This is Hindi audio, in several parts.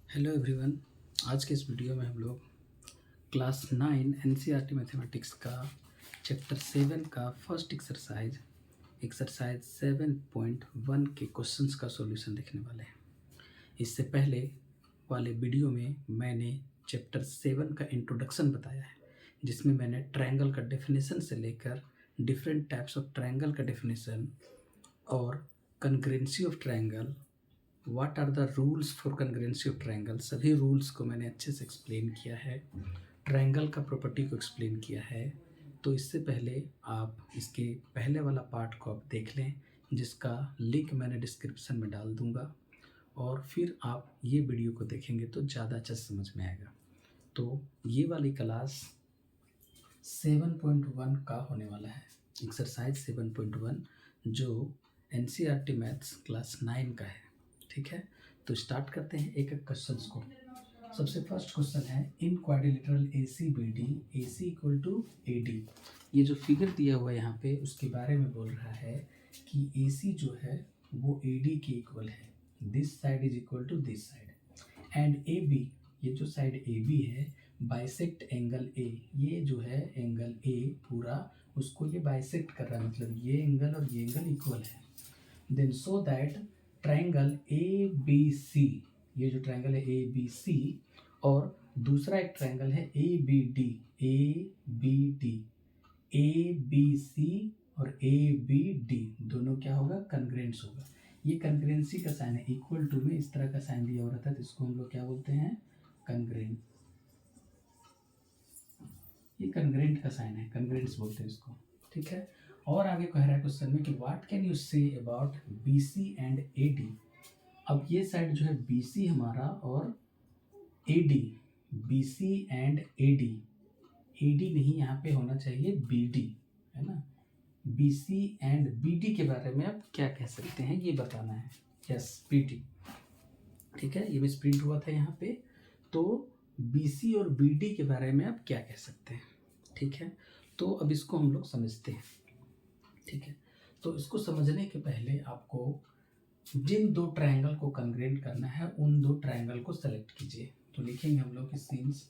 Hello everyone. आज के इस वीडियो में हम लोग क्लास 9 एनसीईआरटी मैथमेटिक्स का चैप्टर 7 का फर्स्ट एक्सरसाइज 7.1 के क्वेश्चंस का सॉल्यूशन देखने वाले हैं। इससे पहले वाले वीडियो में मैंने चैप्टर 7 का इंट्रोडक्शन बताया है, जिसमें मैंने ट्रायंगल का डेफिनेशन से लेकर डिफरेंट टाइप्स ऑफ ट्रायंगल का डेफिनेशन और congruency of triangle, what are the rules for congruency of triangle, सभी रूल्स को मैंने अच्छे से एक्सप्लेन किया है। ट्रायंगल का प्रॉपर्टी को एक्सप्लेन किया है। तो इससे पहले आप इसके पहले वाला पार्ट को आप देख लें, जिसका लिंक मैंने डिस्क्रिप्शन में डाल दूंगा, और फिर आप ये वीडियो को देखेंगे तो ज़्यादा अच्छा समझ में आएगा। तो ये वाली क्लास 7.1 का होने वाला है, एक्सरसाइज 7.1, जो एनसीईआरटी मैथ्स क्लास 9 का है। ठीक है, तो स्टार्ट करते हैं एक एक क्वेश्चंस को। सबसे फर्स्ट क्वेश्चन है, in quadrilateral A C B D A C equal to A D. ये जो फिगर दिया हुआ है यहाँ पे, उसके बारे में बोल रहा है कि ए सी जो है वो ए डी के इक्वल है, this side is equal to this side, and A B, ये जो साइड ए बी है, बाइसेक्ट एंगल ए, ये जो है एंगल ए पूरा उसको ये बाइसेक्ट कर रहा है, मतलब ये एंगल और ये एंगल इक्वल है। Then so that triangle A B C, ये जो ट्रायंगल है ए बी सी, और दूसरा एक ट्रायंगल है A B D, A B D, A B C और ए बी डी, दोनों क्या होगा, कन्ग्रुएंस होगा। ये कन्ग्रुएंसी का साइन है, इक्वल टू में इस तरह का साइन दिया हो रहता है, तो इसको हम लोग क्या बोलते हैं, कन्ग्रुएंट। ये कन्ग्रुएंट का साइन है, कन्ग्रुएंस बोलते हैं इसको। ठीक है, और आगे कह रहा है क्वेश्चन में कि what can you say about B C and A D. अब ये साइड जो है बी सी हमारा और A D, B C and A D नहीं, यहाँ पे होना चाहिए बी डी, है ना। B C and B D के बारे में आप क्या कह सकते हैं, ये बताना है। Yes, B D. ठीक है, ये भी प्रिंट हुआ था यहाँ पे। तो बी सी और बी डी के बारे में आप क्या कह सकते हैं। ठीक है, तो अब इसको हम लोग समझते हैं। ठीक है, तो इसको समझने के पहले आपको जिन दो ट्रायंगल को कन्ग्रुएंट करना है, उन दो ट्रायंगल को सेलेक्ट कीजिए। तो लिखेंगे हम लोग कि सिंस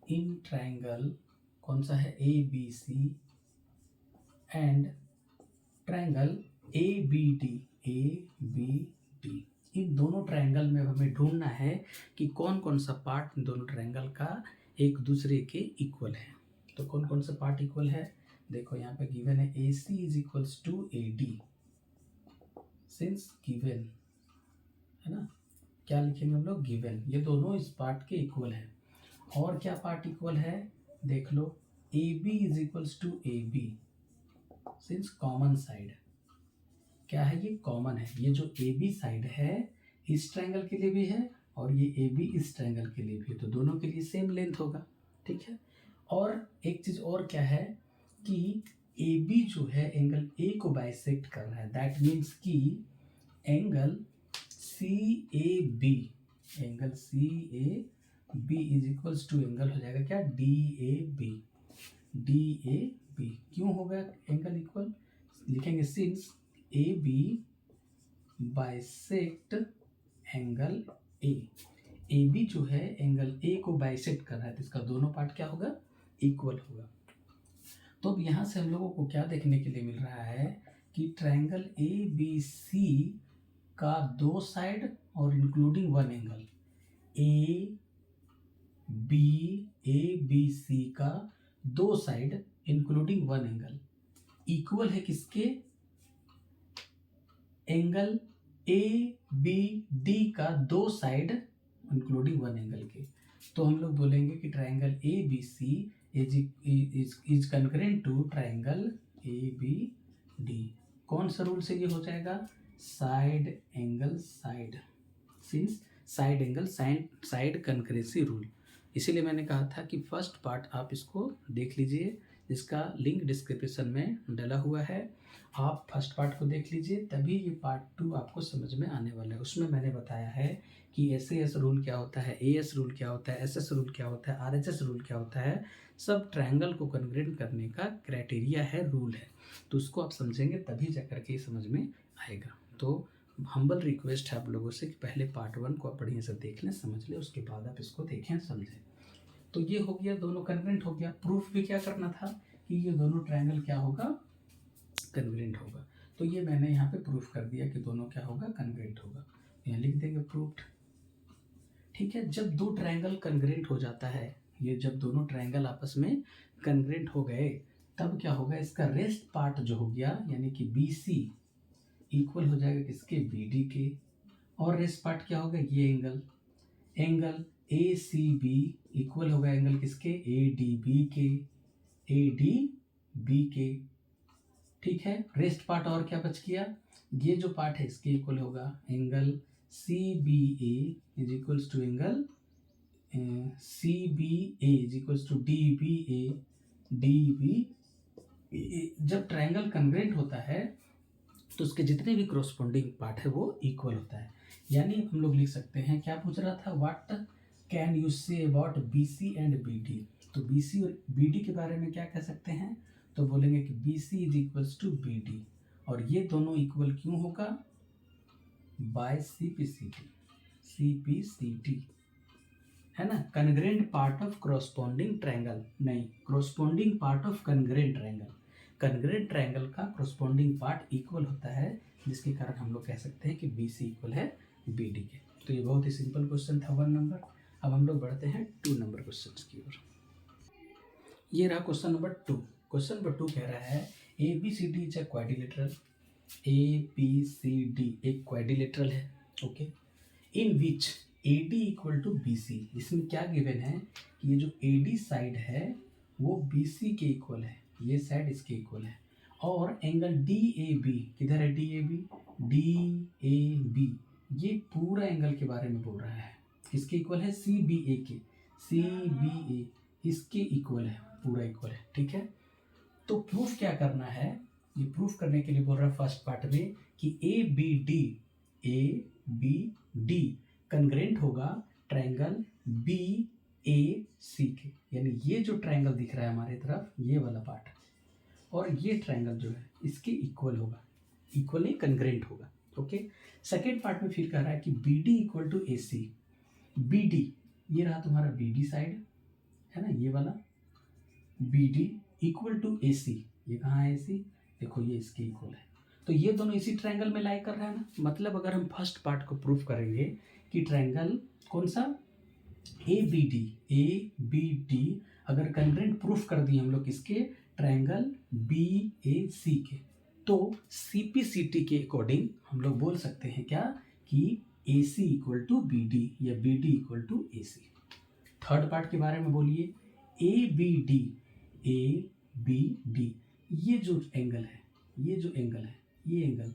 इन ट्रायंगल, कौन सा है, A B C, and triangle A B D, इन दोनों ट्रायंगल में हमें ढूंढना है कि कौन कौन सा पार्ट इन दोनों ट्रायंगल का एक दूसरे के इक्वल है। तो कौन कौन सा पार्ट इक्वल है, देखो यहाँ पे गिवन है A C is equals to A D, since given, है ना, क्या लिखेंगे हम लोग, गिवन, ये दोनों इस पार्ट के इक्वल है। और क्या पार्ट इक्वल है, देख लो, A B is equals to A B, since common side, क्या है, ये कॉमन है। ये जो ए बी साइड है इस ट्रायंगल के लिए भी है, और ये ए बी इस ट्रायंगल के लिए भी है, तो दोनों के लिए सेम लेंथ होगा। ठीक है, और एक चीज और क्या है कि ए बी जो है एंगल ए को बाइसेक्ट कर रहा है, दैट मीन्स कि angle C A B, angle C A B is equals to angle हो जाएगा क्या, D A B, D A B. क्यों होगा एंगल इक्वल, लिखेंगे since A B bisect angle A B जो है एंगल ए को बाइसेक्ट कर रहा है, तो इसका दोनों पार्ट क्या होगा, इक्वल होगा। तो अब यहाँ से हम लोगों को क्या देखने के लिए मिल रहा है कि ट्रायंगल ए बी सी का दो साइड और including one angle, A B C का दो side including one angle equal है किसके, एंगल ए बी डी का दो साइड इंक्लूडिंग वन एंगल के। तो हम लोग बोलेंगे कि triangle A B C is concurrent to triangle A B D. कौन सा रूल से ये हो जाएगा, side angle side, since side angle side concurrency rule. इसीलिए मैंने कहा था कि फर्स्ट पार्ट आप इसको देख लीजिए, जिसका लिंक डिस्क्रिप्शन में डला हुआ है। आप फर्स्ट पार्ट को देख लीजिए, तभी ये पार्ट 2 आपको समझ में आने वाला है। उसमें मैंने बताया है कि एस रूल क्या होता है, एस रूल क्या होता है, एस रूल क्या होता है, आरएचएस रूल क्या होता है, सब ट्रायंगल को कन्ग्रुएंट करने का क्राइटेरिया है, रूल है। तो उसको आप समझेंगे तभी जा करके समझ में आएगा। तो हम्बल रिक्वेस्ट है आप लोगों से कि पहले पार्ट 1 को आप बढ़िया से देख लें, समझ लें, उसके बाद आप इसको देखें, समझें। तो ये हो गया, दोनों कन्ग्रेंट हो गया। प्रूफ भी क्या करना था कि ये दोनों ट्रायंगल क्या होगा, कन्ग्रेंट होगा। तो ये मैंने यहाँ पे प्रूफ कर दिया कि दोनों क्या होगा, कन्ग्रेंट होगा। यहाँ लिख देंगे प्रूफ्ड। ठीक है, जब दो ट्रायंगल कन्ग्रेंट हो जाता है, ये जब दोनों ट्रायंगल आपस में कन्ग्रेंट हो गए, तब क्या होगा, इसका रेस्ट पार्ट जो हो गया यानी कि BC इक्वल हो जाएगा किसके, BD के। और रेस्ट पार्ट क्या होगा, ये एंगल ACB इक्वल होगा एंगल किसके, ADB के। ठीक है, रेस्ट पार्ट और क्या बच गया, ये जो पार्ट है इसके इक्वल होगा angle CBA is equals to angle CBA is equals to DBA। जब ट्रायंगल कन्ग्रेंट होता है तो उसके जितने भी कॉरस्पॉन्डिंग पार्ट है वो इक्वल होता है। यानी हम लोग लिख सकते हैं, क्या पूछ रहा था, what can you say about BC and BD। तो BC और BD के बारे में क्या कह सकते हैं, तो बोलेंगे कि BC is equals to BD। और ये दोनों इक्वल क्यों होगा, बाय CPCT है ना। Congruent part of corresponding triangle, नहीं, corresponding part of congruent triangle. Congruent triangle का कॉरस्पॉन्डिंग पार्ट इक्वल होता है, जिसके कारण हम लोग कह सकते हैं कि BC इक्वल है BD के। तो ये बहुत ही सिंपल क्वेश्चन था 1 नंबर। अब हम लोग बढ़ते हैं 2 नंबर क्वेश्चन की ओर। ये रहा क्वेश्चन नंबर 2। क्वेश्चन नंबर 2 कह रहा है ABCD is a quadrilateral. ABCD एक क्वाड्रिलेटरल है, okay, in which AD equal to BC। इसमें क्या गिवन है कि ये जो AD साइड है वो BC के इक्वल है, ये साइड इसके इक्वल है। और एंगल DAB किधर है, DAB ये पूरा एंगल के बारे में बोल रहा है, किसके इक्वल है, CBA के। CBA इसके इक्वल है, पूरा इक्वल है। ठीक है, तो प्रूफ क्या करना है, ये प्रूफ करने के लिए बोल रहा है फर्स्ट पार्ट में कि ABD कन्ग्रेंट होगा ट्रायंगल BAC के। यानी ये जो ट्रायंगल दिख रहा है हमारे तरफ, ये वाला पार्ट, और ये ट्रायंगल जो है इसके इक्वल होगा, इक्वल नहीं कन्ग्रेंट होगा। ओके, सेकेंड पार्ट में फिर कह रहा है कि BD equal to AC। BD ये रहा तुम्हारा BD साइड है ना, ये वाला BD इक्वल टू AC। ये कहाँ है AC, देखो ये इसके इक्वल है। तो ये दोनों इसी ट्रायंगल में लाई कर रहा है ना। मतलब अगर हम फर्स्ट पार्ट को प्रूफ करेंगे कि ट्रायंगल कौन सा, ABD अगर कन्ग्रेंट प्रूफ कर दिए हम लोग किसके, ट्रायंगल BAC के, तो CPCT के अकॉर्डिंग हम लोग बोल सकते हैं क्या कि AC इक्वल टू BD या BD equal to AC। Third part के बारे में बोलिए, ABD ये जो एंगल है, ये एंगल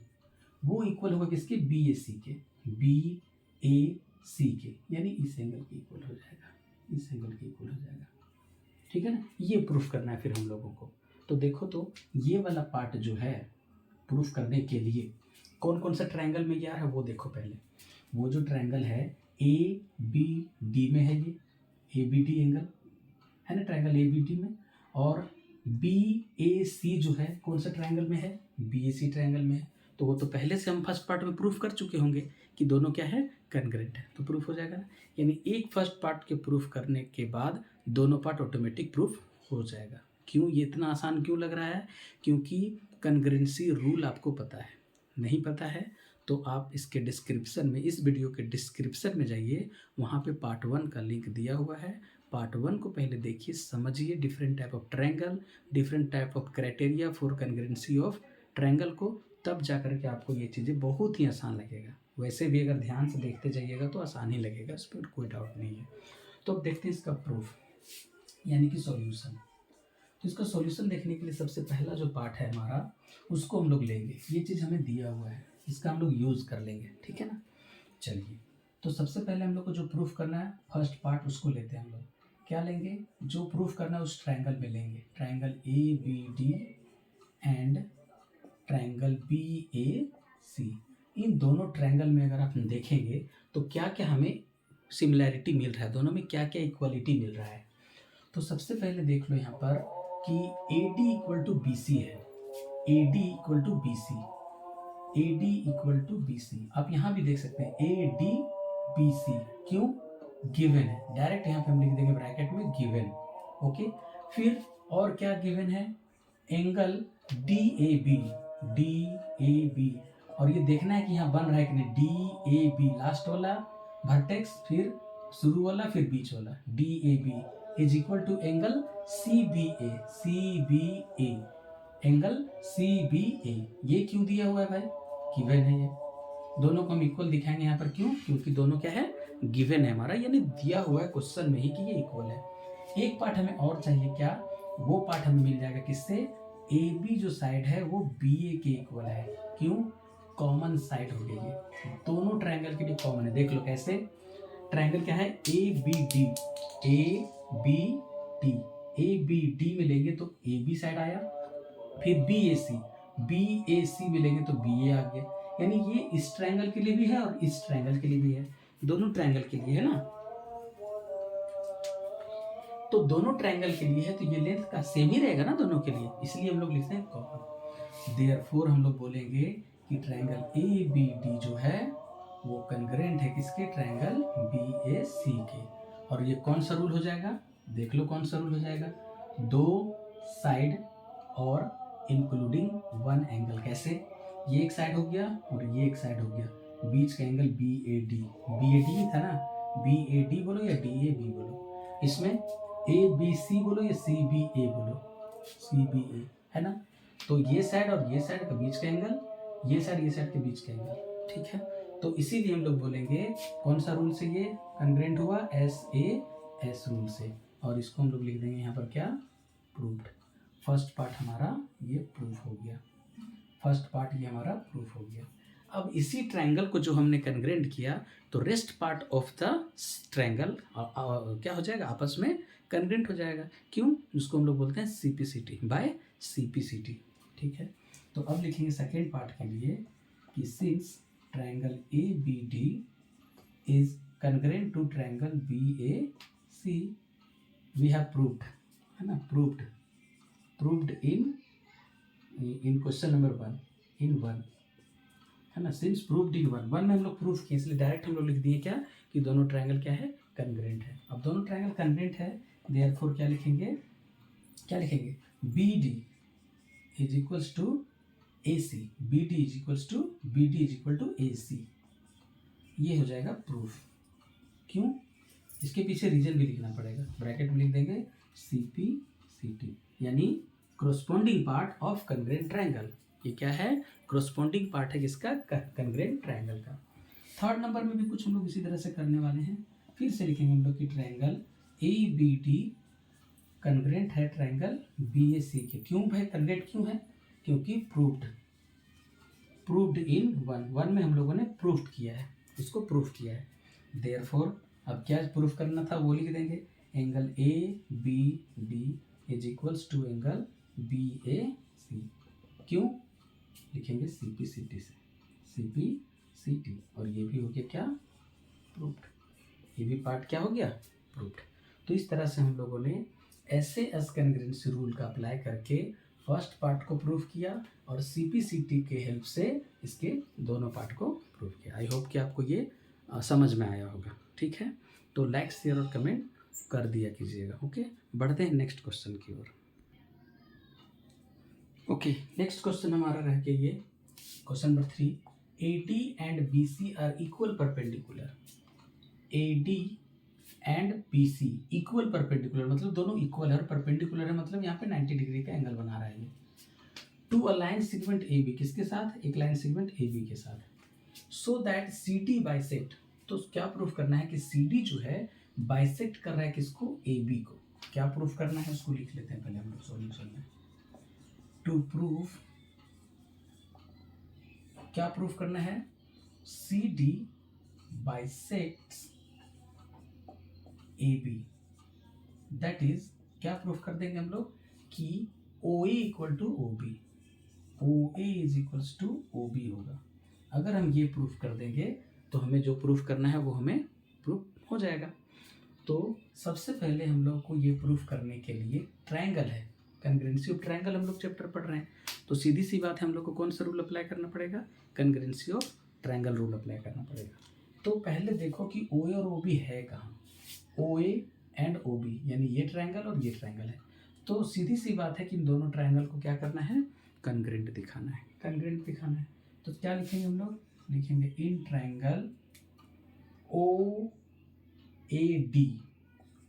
वो इक्वल होगा किसके, BAC के, BAC के, यानी इस एंगल के इक्वल हो जाएगा, इस एंगल के इक्वल हो जाएगा। ठीक है ना, ये प्रूफ करना है फिर हम लोगों को। तो देखो, तो ये वाला पार्ट जो है प्रूफ करने के लिए कौन कौन सा ट्रायंगल में यार है वो देखो। पहले वो जो ट्रायंगल है ABD में है, ये ABD एंगल है ना, ट्रायंगल ABD में। और BAC जो है कौन सा ट्रायंगल में है, BAC ट्रायंगल में है। तो वो तो पहले से हम फर्स्ट पार्ट में प्रूफ कर चुके होंगे कि दोनों क्या है, कन्ग्रेंट है, तो प्रूफ हो जाएगा ना। यानी एक फर्स्ट पार्ट के प्रूफ करने के बाद दोनों पार्ट ऑटोमेटिक प्रूफ हो जाएगा। क्यों ये इतना आसान क्यों लग रहा है, क्योंकि कन्ग्रेंसी रूल आपको पता है। नहीं पता है तो आप इसके डिस्क्रिप्शन में, इस वीडियो के डिस्क्रिप्शन में जाइए, वहाँ पे पार्ट 1 का लिंक दिया हुआ है। पार्ट 1 को पहले देखिए, समझिए different type of triangle, different type of criteria for congruency of triangle को, तब जा कर के आपको ये चीज़ें बहुत ही आसान लगेगा। वैसे भी अगर ध्यान से देखते जाइएगा तो आसान ही लगेगा, इस पर कोई डाउट नहीं है। तो अब देखते हैं इसका प्रूफ यानी कि सॉल्यूशन। तो इसका सॉल्यूशन देखने के लिए सबसे पहला जो पार्ट है हमारा, उसको हम लोग लेंगे। ये चीज़ हमें दिया हुआ है, इसका हम लोग यूज़ कर लेंगे, ठीक है ना। चलिए, तो सबसे पहले हम लोग को जो प्रूफ करना है फर्स्ट पार्ट, उसको लेते हैं हम लोग। क्या लेंगे, जो प्रूफ करना है उस ट्रायंगल में लेंगे, triangle ABD and triangle BAC। इन दोनों ट्रायंगल में अगर आप देखेंगे तो क्या क्या हमें सिमिलैरिटी मिल रहा है, दोनों में क्या क्या इक्वलिटी मिल रहा है। तो सबसे पहले देख लो यहाँ पर कि AD इक्वल टू BC है, AD equal to BC, AD equal to BC। आप यहाँ भी देख सकते हैं AD BC, क्यों? गिवन है, डायरेक्ट यहाँ पे हम लिख देंगे ब्रैकेट में गिवन। ओके, फिर और क्या गिवन है? एंगल DAB, DAB, और ये देखना है कि यहाँ बन रहा है कि नहीं। DAB लास्ट वाला वर्टेक्स, फिर शुरू वाला, फिर बीच वाला, DAB is equal to angle CBA, CBA, angle CBA। ये क्यों दिया हुआ है भाई? गिवन है। ये दोनों को हम इक्वल दिखाएंगे यहाँ पर, क्यों? क्योंकि दोनों क्या है? गिवन है हमारा, यानी दिया हुआ है क्वेश्चन में ही कि ये इक्वल है। एक पार्ट हमें और चाहिए, क्या? वो पार्ट हमें मिल जाएगा किससे? AB जो साइड है वो BA के इक्वल है, क्यों? कॉमन साइड हो गई है, दोनों ट्रायंगल के लिए कॉमन है। देख लो कैसे। ट्रायंगल क्या है? ABD, ABD, ABD में लेंगे तो AB साइड आया, फिर BAC में लेंगे तो BA आ गया। यानी ये इस ट्रायंगल के लिए भी है और इस ट्रायंगल के लिए भी है, दोनों ट्रायंगल के लिए है ना। तो दोनों ट्रायंगल के लिए है तो ये लेंथ का सेम ही रहेगा ना दोनों के लिए, इसलिए हम लोग लिखते हैं कॉमन। देयरफॉर हम लोग बोलेंगे कि ट्रायंगल ABD जो है वो कंग्रेंट है किसके? ट्रायंगल BAC के। और ये कौन सा रूल हो जाएगा? देख लो कौन सा रूल हो जाएगा। दो साइड और इंक्लूडिंग वन एंगल। कैसे? ये एक साइड हो गया और ये एक साइड हो गया, बीच का एंगल BAD, BAD ही था ना, BAD बोलो या DAB बोलो, इसमें ABC बोलो या CBA बोलो, CBA है ना। तो ये साइड और ये साइड का बीच का एंगल, ये साइड के बीच का एंगल, ठीक है। तो इसीलिए हम लोग बोलेंगे कौन सा रूल से ये कंग्रेंट हुआ? SAS रूल से। और इसको हम लोग लिख देंगे यहाँ पर क्या? प्रूव्ड। फर्स्ट पार्ट हमारा ये प्रूफ हो गया, फर्स्ट पार्ट ये हमारा प्रूफ हो गया। अब इसी ट्रायंगल को जो हमने कंग्रेंट किया तो rest part of the triangle क्या हो जाएगा? आपस में कंग्रेंट हो जाएगा, क्यों? जिसको हम लोग बोलते हैं CPCT, बाय CPCT, ठीक है। तो अब लिखेंगे सेकेंड पार्ट के लिए कि since triangle ABD is congruent to triangle BAC we have proved, है ना, proved in question number 1 in 1, है ना। सिंस प्रूव्ड इन 1 में हम लोग प्रूफ किए, इसलिए डायरेक्ट हम लोग लिख दिए क्या? कि दोनों ट्रायंगल क्या है? कंग्रेंट है। अब दोनों ट्रायंगल कंग्रेंट है, देयरफॉर क्या लिखेंगे? BD is equals to AC, BD is equal to AC। ये हो जाएगा प्रूफ, क्यों? इसके पीछे रीजन भी लिखना पड़ेगा, ब्रैकेट में लिख देंगे CPCT, यानी क्रोस्पोंडिंग पार्ट ऑफ कंग्रेंट ट्रायंगल। ये क्या है? क्रोस्पोंडिंग पार्ट है किसका? कंग्रेंट ट्रायंगल का। थर्ड नंबर में भी कुछ हम लोग इसी तरह से करने वाले हैं। फिर से लिखेंगे हम लोग कि ट्रायंगल ABD कंग्रेंट है ट्रायंगल BAC के। क्यों भाई कंग्रेंट क्यों है? क्योंकि प्रूव्ड इन 1 में हम लोगों ने प्रूफ किया है, इसको प्रूफ किया है। देयरफॉर अब क्या प्रूफ करना था वो लिख देंगे, angle ABD is equals to angle BAC। क्यों? लिखेंगे CPCT से, CPCT। और ये भी हो गया क्या? प्रूफ्ड। ये भी पार्ट क्या हो गया? प्रूफ्ड। तो इस तरह से हम लोगों ने SAS कंग्रेंसी रूल का अप्लाई करके फर्स्ट पार्ट को प्रूफ किया और CPCT के हेल्प से इसके दोनों पार्ट को प्रूफ किया। आई होप कि आपको ये समझ में आया होगा, ठीक है। तो लाइक, शेयर और कमेंट कर दिया कीजिएगा। ओके, बढ़ते हैं नेक्स्ट क्वेश्चन की ओर। ओके, नेक्स्ट क्वेश्चन हमारा रह गया ये question number 3। AD and BC are equal perpendicular. AD and BC equal perpendicular, मतलब दोनों इक्वल है, और परपेंडिकुलर है मतलब यहाँ पे 90 डिग्री का एंगल बना रहा है ये। To a line segment AB, किसके साथ? एक लाइन सेगमेंट AB के साथ। सो दैट CD बाइसेक्ट, तो क्या प्रूफ करना है कि CD जो है बाइसेक्ट कर रहा है किसको? AB को। क्या प्रूफ करना है उसको लिख लेते हैं पहले हम लोग सॉल्यूशन में। टू प्रूफ, क्या प्रूफ करना है? CD bisects AB, that is क्या प्रूफ कर देंगे हम लोग कि OA equal to OB, OA is equals to OB होगा। अगर हम ये प्रूफ कर देंगे तो हमें जो प्रूफ करना है वो हमें प्रूफ हो जाएगा। तो सबसे पहले हम लोग को ये प्रूफ करने के लिए ट्रायंगल है, कंग्रेंसी ऑफ ट्रायंगल हम लोग चैप्टर पढ़ रहे हैं, तो सीधी सी बात है हम लोग को कौन सा रूल अप्लाई करना पड़ेगा, कंग्रेंसी ऑफ ट्रायंगल रूल अप्लाई करना पड़ेगा। तो पहले देखो कि ओ ए और ओ बी है कहाँ, ओ ए एंड ओ बी यानी ये ट्रायंगल और ये ट्रायंगल है। तो सीधी सी बात है कि इन दोनों ट्रायंगल को क्या करना है, कंग्रेंट दिखाना है, कंग्रेंट दिखाना है। तो क्या लिखेंगे हम लोग, लिखेंगे in triangle O A D,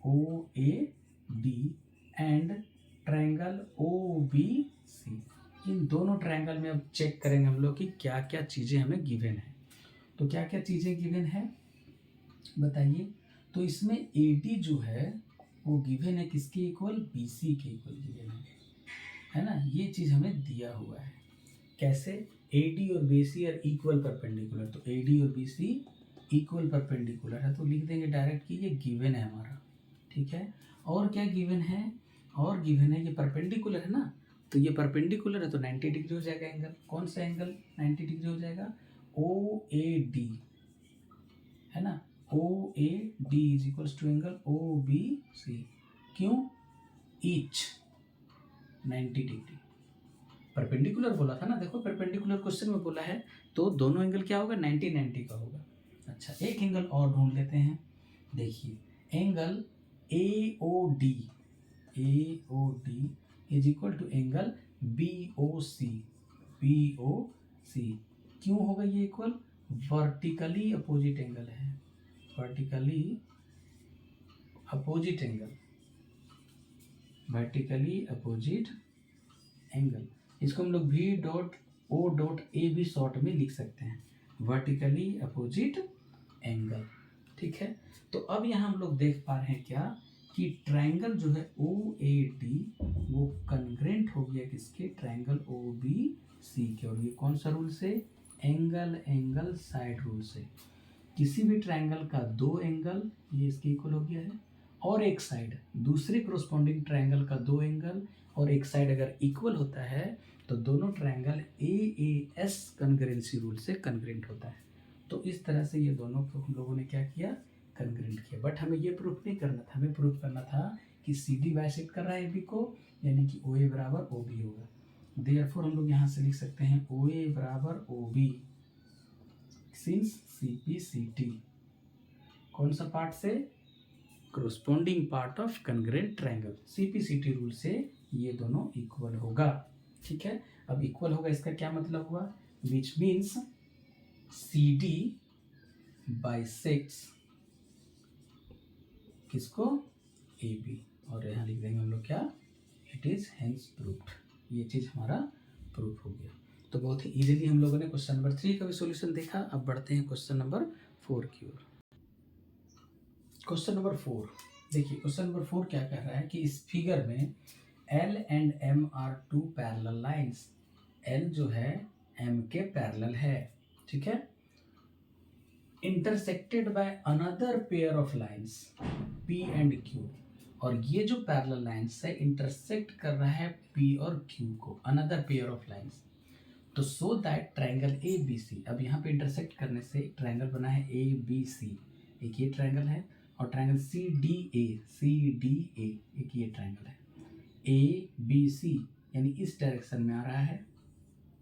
O A D and triangle O B C, इन दोनों ट्रायंगल में अब चेक करेंगे हम लोग कि क्या क्या चीज़ें हमें गिवन है। तो क्या क्या चीज़ें गिवन है बताइए। तो इसमें ए डी जो है वो गिवन है किसके इक्वल, बी सी के इक्वल गिवन है ना, ये चीज़ हमें दिया हुआ है। कैसे, ए डी और B C are equal perpendicular, तो ए डी और बी सी इक्वल परपेंडिकुलर है, तो लिख देंगे डायरेक्ट कि ये गिवन है हमारा, ठीक है। और क्या गिवन है, और गिवन है ये परपेंडिकुलर है ना, तो ये परपेंडिकुलर है तो 90 डिग्री हो जाएगा एंगल, कौन सा एंगल 90 डिग्री हो जाएगा, ओ ए डी है ना, O A D is equals to angle O B C, क्यों, ईच 90 डिग्री, परपेंडिकुलर बोला था ना, देखो परपेंडिकुलर क्वेश्चन में बोला है तो दोनों एंगल क्या होगा, 90 90 का होगा। अच्छा एक एंगल और ढूंढ लेते हैं, देखिए angle A O D is equal to angle B O C, क्यों होगा ये इक्वल, वर्टिकली अपोजिट एंगल है, वर्टिकली अपोजिट एंगल, इसको हम लोग V dot O dot A भी शॉर्ट में लिख सकते हैं, वर्टिकली अपोजिट एंगल, ठीक है। तो अब यहाँ हम लोग देख पा रहे हैं क्या कि ट्रायंगल जो है ओ ए डी वो कंग्रेंट हो गया किसके, ट्रायंगल ओ बी सी के, और ये कौन सा रूल से, एंगल साइड रूल से। किसी भी ट्रायंगल का दो एंगल ये इसके इक्वल हो गया है, और एक साइड दूसरे कोरोस्पोंडिंग ट्रायंगल का दो एंगल और एक साइड अगर इक्वल होता है तो दोनों ट्रायंगल ए एस कंग्रेंसी रूल से कंग्रेंट होता है। तो इस तरह से ये दोनों को हम लोगों ने क्या किया, कंग्रेंट किया। बट हमें ये प्रूफ नहीं करना था, हमें प्रूफ करना था कि सी डी बाइसेक्ट कर रहा है ए बी को, यानी कि ओ ए बराबर ओ बी होगा। देयरफॉर हम लोग यहाँ से लिख सकते हैं ओ ए बराबर O B since C P C T, कौन सा पार्ट से, corresponding part of congruent triangle, CPCT rule से ये दोनों इक्वल होगा, ठीक है। अब इक्वल होगा इसका क्या मतलब हुआ, which means C D bisects किसको, ए बी, और यहाँ लिख देंगे हम लोग क्या, इट इज हेंस प्रूफ्ड, ये चीज़ हमारा प्रूफ हो गया। तो बहुत ही इजीली हम लोगों ने क्वेश्चन नंबर 3 का भी सॉल्यूशन देखा। अब बढ़ते हैं क्वेश्चन नंबर 4 की ओर। क्वेश्चन नंबर 4 देखिए, क्वेश्चन नंबर 4 क्या कह रहा है कि इस फिगर में L and M are two parallel lines, L जो है M के पैरेलल है, ठीक है, intersected by another pair of lines P and Q, और ये जो पैरेलल लाइंस है इंटरसेक्ट कर रहा है P और Q को, अनदर पेयर ऑफ लाइंस। तो so that triangle A B C, अब यहाँ पे इंटरसेक्ट करने से एक ट्रायंगल बना है ए बी सी, एक ये ट्रायंगल है, और ट्रायंगल सी डी ए एक ये ट्रायंगल है, ए बी सी यानी इस डायरेक्शन में आ रहा है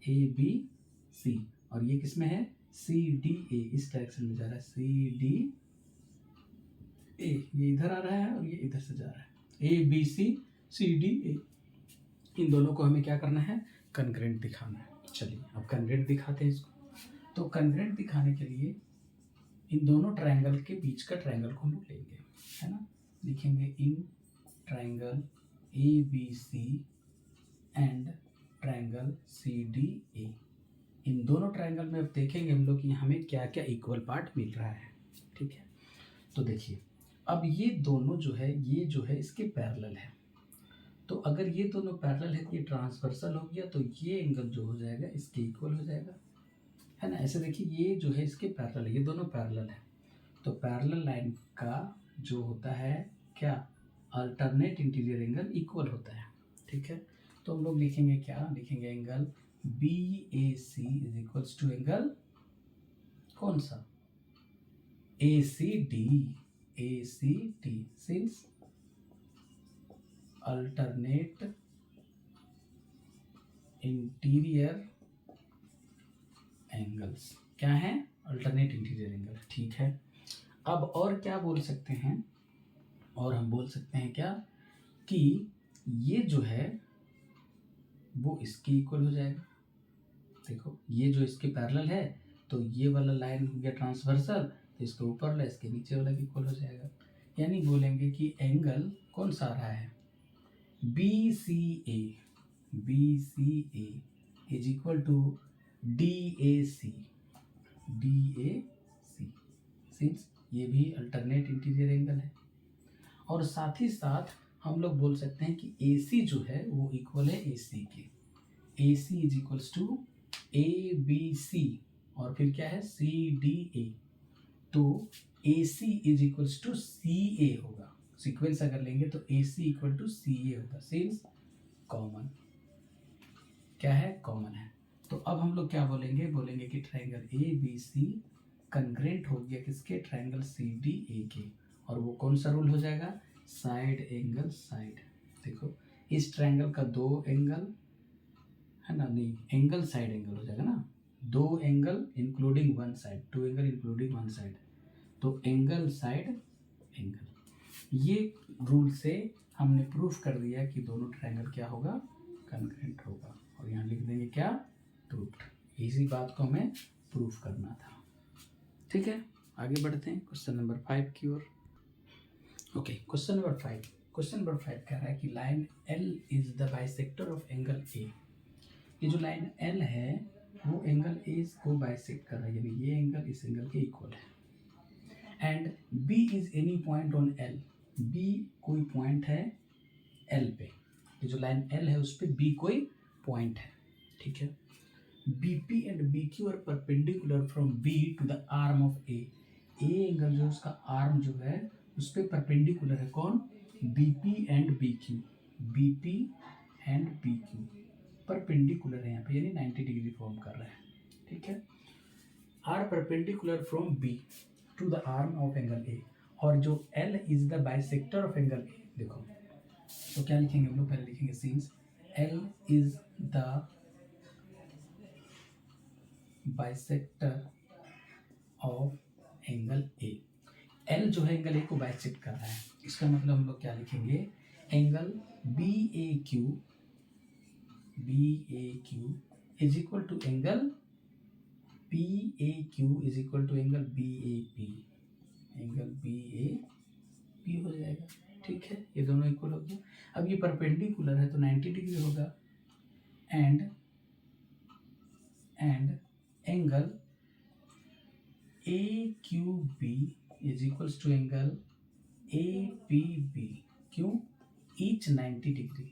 ए बी सी, और ये किस में है, सी डी ए, इस डायरेक्शन में जा रहा है सी डी ए, ये इधर आ रहा है और ये इधर से जा रहा है, A B C C D A, इन दोनों को हमें क्या करना है, कंग्रेंट दिखाना है। चलिए अब कंग्रेंट दिखाते हैं इसको। तो कंग्रेंट दिखाने के लिए इन दोनों ट्रायंगल के बीच का ट्रायंगल को हम लोग लेंगे, है ना, लिखेंगे in triangle A B C and triangle C D A, इन दोनों ट्रायंगल में अब देखेंगे हम लोग कि हमें क्या क्या इक्वल पार्ट मिल रहा है, ठीक है। तो देखिए अब ये दोनों जो है, ये जो है इसके पैरेलल है, तो अगर ये दोनों पैरेलल है तो ये ट्रांसवर्सल हो गया, तो ये एंगल जो हो जाएगा इसके इक्वल हो जाएगा, है ना। ऐसे देखिए ये जो है इसके पैरेलल है, ये दोनों पैरेलल है, तो पैरेलल लाइन का जो होता है क्या, अल्टरनेट इंटीरियर एंगल इक्वल होता है, ठीक है। तो हम लोग लिखेंगे क्या, लिखेंगे angle B A C is equals to angle कौन सा, A C D since alternate interior angles क्या है? Alternate interior angle. ठीक है, अब और क्या बोल सकते हैं? और हम बोल सकते हैं क्या कि ये जो है वो इसके इक्वल हो जाएगा। देखो ये जो इसके पैरेलल है तो ये वाला लाइन हो गया ट्रांसवर्सल, तो इसके ऊपर वाला इसके नीचे वाला के इक्वल हो जाएगा। यानी बोलेंगे कि एंगल कौन सा आ रहा है? B C A is equal to D A C since ये भी अल्टरनेट इंटीरियर एंगल है। और साथ ही साथ हम लोग बोल सकते हैं कि ए सी जो है वो इक्वल है ए सी के। A C is equals to A B C और फिर क्या है? C D A. तो A C is equals to C A होगा। सीक्वेंस अगर लेंगे तो A C equal to C A होगा सिंस कॉमन क्या है? कॉमन है। तो अब हम लोग क्या बोलेंगे? बोलेंगे कि triangle A B C congruent हो गया किसके? ट्रायंगल सी डी ए के। और वो कौन सा रूल हो जाएगा? Side angle side. देखो इस ट्रायंगल का दो एंगल है ना, नहीं एंगल साइड एंगल हो जाएगा ना, दो angle including one side, two angle including one side, तो एंगल साइड एंगल। ये रूल से हमने प्रूफ कर दिया कि दोनों ट्रायंगल क्या होगा? कंग्रेंट होगा। और यहाँ लिख देंगे क्या? प्रूफ्ड। इसी बात को हमें प्रूफ करना था। ठीक है, आगे बढ़ते हैं क्वेश्चन नंबर 5 की ओर। Okay, question number 5। Question number 5 कह रहा है कि line L is the bisector of angle A। ये जो लाइन L है वो एंगल A को बाइसेक्ट कर रहा है, यानी ये एंगल इस एंगल के इक्वल है। And B is any point on L। B कोई पॉइंट है L पे। ये जो लाइन L है उस पे B कोई पॉइंट है। ठीक है, BP and BQ are perpendicular from B to the arm of A। A angle जो उसका आर्म जो है उस पे परपेंडिकुलर है कौन? BP and BQ। BP and BQ perpendicular है यहाँ पे, यानी 90 डिग्री फॉर्म कर रहा है। ठीक है, are perpendicular from B to the arm of angle A। और जो L is the bisector of angle A। देखो तो क्या लिखेंगे हम लोग? पहले लिखेंगे since L is the bisector of angle A। L जो है एंगल A को बाइसेक्ट कर रहा है, इसका मतलब हम लोग क्या लिखेंगे? Angle BAQ is equal to angle PAQ is equal to angle BAP। Angle BAP हो जाएगा। ठीक है, ये दोनों इक्वल हो गया। अब ये परपेंडिकुलर है तो 90 डिग्री होगा। And angle AQB is equals to angle APB। क्यों? ईच 90 डिग्री,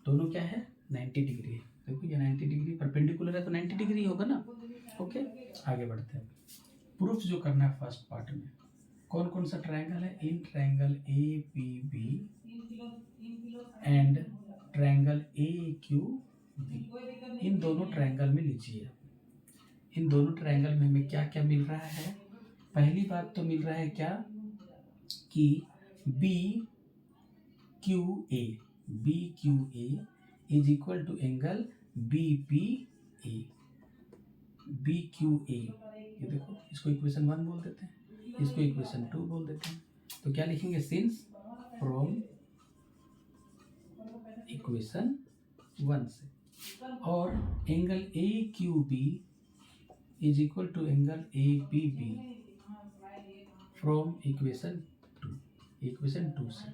दोनों क्या है? 90 डिग्री है। देखो ये 90 डिग्री परपेंडिकुलर है तो 90 डिग्री होगा ना। ओके, आगे बढ़ते हैं। प्रूफ जो करना है फर्स्ट पार्ट में, कौन कौन सा ट्रायंगल है? In triangle APB and triangle AQB, इन दोनों ट्रायंगल में लीजिए। इन दोनों ट्रायंगल में हमें क्या क्या मिल रहा है? पहली बात तो मिल रहा है क्या कि BQA is equal to angle BPA। BQA, ये देखो इसको इक्वेशन 1 बोल देते हैं, इसको इक्वेशन 2 बोल देते हैं। तो क्या लिखेंगे? सिंस फ्रॉम इक्वेशन 1 से। और angle AQB is equal to angle APB from equation 2 से।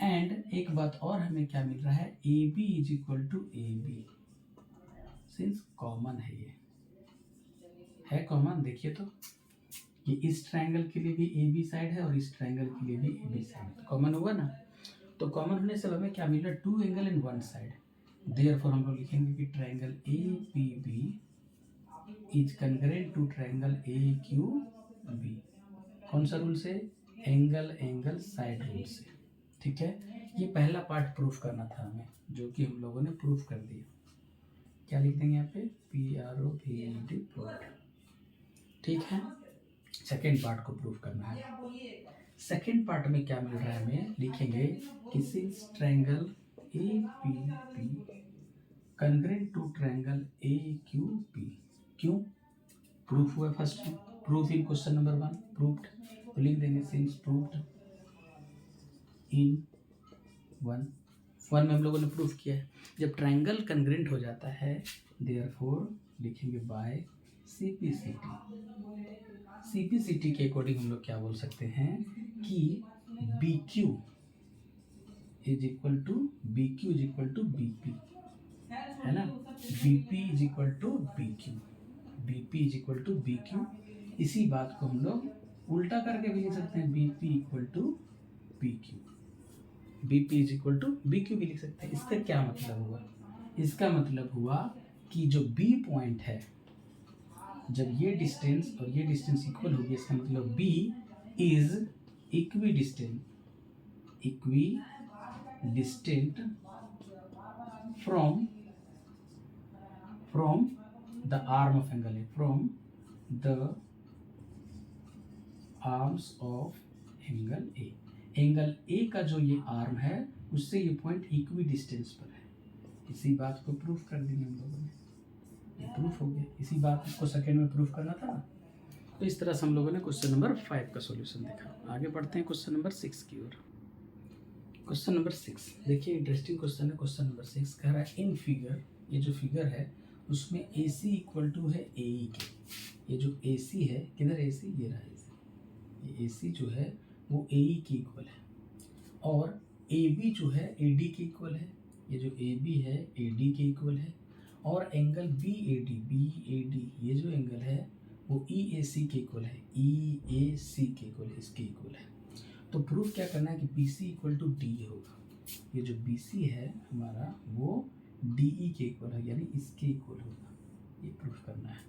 एंड एक बात और हमें क्या मिल रहा है? AB is equal to AB since common है, ये है कॉमन। देखिए तो ये इस ट्रायंगल के लिए भी AB साइड है और इस ट्रायंगल के लिए भी AB साइड, तो कॉमन होगा ना। तो कॉमन होने से हमें क्या मिल रहा है? 2 एंगल इन 1 साइड। देयरफॉर हम लोग लिखेंगे कि triangle APB is concurrent to triangle AQB। कौन सा रूल से? एंगल साइड रूल से। ठीक है, ये पहला पार्ट प्रूफ करना था हमें, जो कि हम लोगों ने प्रूफ कर दिया। क्या लिख देंगे यहाँ पे? PROVED proof. ठीक है, सेकेंड पार्ट को प्रूफ करना है। सेकेंड पार्ट में क्या मिल रहा है हमें? लिखेंगे कि since triangle APB congruent to triangle A Q P. क्यों? प्रूफ हुआ फर्स्ट में, proof in question number 1 proofed, तो लिख देंगे सिंस प्रूफ्ड इन 1 में हम लोगों ने प्रूफ किया है। जब ट्रायंगल कंग्रेंट हो जाता है देयरफॉर लिखेंगे बाय सीपीसीटी। सीपीसीटी के अकॉर्डिंग हम लोग क्या बोल सकते हैं कि B Q is equal to B Q is equal to B P, है ना, B P is equal to B Q, B P is equal to B Q. इसी बात को हम लोग उल्टा करके भी लिख सकते हैं, B P equal to B Q, B P is equal to B Q भी लिख सकते हैं। इसका क्या मतलब हुआ? इसका मतलब हुआ कि जो बी पॉइंट है, जब ये डिस्टेंस और ये डिस्टेंस इक्वल होगी, इसका मतलब B is equidistant from the arm of angle है, from the arms of angle A. Angle A का जो ये आर्म है उससे ये पॉइंट इक्वी डिस्टेंस पर है। इसी बात को प्रूफ कर दिया हम लोगों ने, ये प्रूफ हो गया। इसी बात को सेकंड में प्रूफ करना था ना। तो इस तरह से हम लोगों ने क्वेश्चन नंबर 5 का सॉल्यूशन देखा। आगे बढ़ते हैं क्वेश्चन नंबर 6 की ओर। क्वेश्चन नंबर 6 देखिए, इंटरेस्टिंग क्वेश्चन है। क्वेश्चन नंबर 6 कह रहा है इन फिगर, ये जो फिगर है उसमें ए सी इक्वल टू है ए ई के। ये जो ए सी है, किधर ए सी, ये रहा ए सी, ये ए सी जो है वो ए ई के इक्वल है, और ए बी जो है ए डी के इक्वल है। ये जो ए बी है ए डी के इक्वल है, और एंगल बी ए डी ये जो एंगल है वो ई ए सी के इक्वल है, ई ए सी के इक्वल है, इसके इक्वल है। तो प्रूफ क्या करना है कि B C equal to D होगा। ये जो बी सी है हमारा वो डी ई के इक्वल है, यानी इसके इक्वल होगा, ये प्रूफ करना है।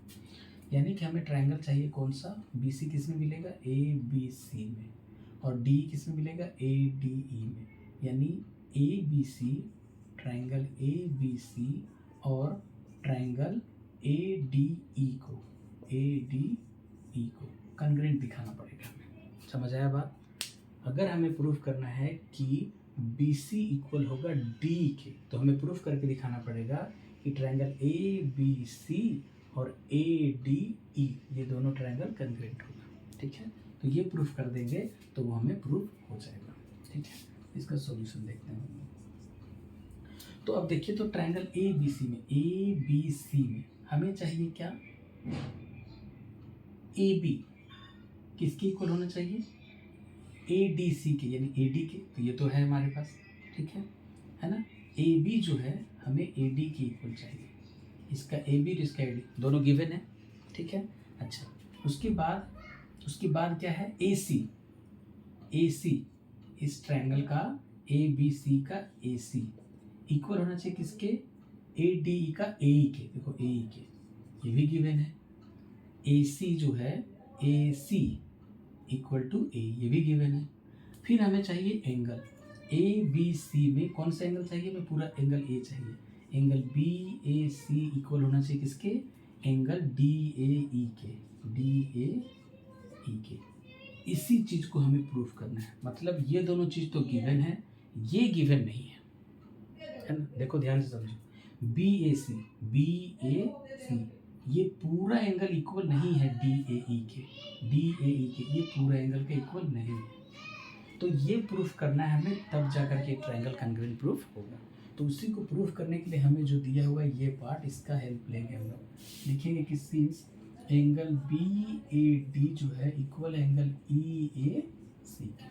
यानी कि हमें ट्रायंगल चाहिए कौन सा, बी सी किस में मिलेगा, ए बी सी में, और डी किस में मिलेगा, ए डी ई में। यानी A B C, triangle A B C और ट्रायंगल ए डी ई को कंग्रेंट दिखाना पड़ेगा हमें। समझ आया बात? अगर हमें प्रूफ करना है कि बी सी इक्वल होगा डी के, तो हमें प्रूफ करके दिखाना पड़ेगा कि ट्रायंगल ए बी सी और ए डी ई ये दोनों ट्रायंगल कंग्रेंट होगा। ठीक है, तो ये प्रूफ कर देंगे तो वो हमें प्रूफ हो जाएगा। ठीक है, इसका सॉल्यूशन देखते हैं हम लोग। तो अब देखिए, तो ट्रायंगल ए बी सी में हमें चाहिए क्या, ए बी किसके इक्वल होना चाहिए, ए डी सी के, यानी ए डी के। तो ये तो है हमारे पास, ठीक है ना। ए बी जो है हमें ए डी के इक्वल चाहिए, इसका ए बी और इसका ए डी दोनों गिवन है। ठीक है, अच्छा, उसके बाद क्या है, ए सी इस ट्रायंगल का, ए बी सी का ए सी इक्वल होना चाहिए किसके, ए डी ई का ए ई के। देखो ए ई के ये भी गिवन है। ए सी जो है ए सी इक्वल टू ए, ये भी गिवन है। फिर हमें चाहिए एंगल ए बी सी में, कौन सा एंगल चाहिए, हमें पूरा एंगल ए चाहिए। Angle B A C equal होना चाहिए किसके, एंगल डी ए ई के। इसी चीज को हमें प्रूफ करना है। मतलब ये दोनों चीज तो गिवन है, ये गिवन नहीं है ना। देखो ध्यान से समझो, बी ए सी ये पूरा एंगल इक्वल नहीं है डी ए ई के, ये पूरा एंगल के इक्वल नहीं है। तो ये प्रूफ करना है हमें, तब जाकर के ट्रायंगल कंग्रेंट प्रूफ होगा। तो उसी को प्रूफ करने के लिए हमें जो दिया हुआ है ये पार्ट, इसका हेल्प लेंगे हम लोग। लिखेंगे कि since angle B A D जो है equal angle E A C के,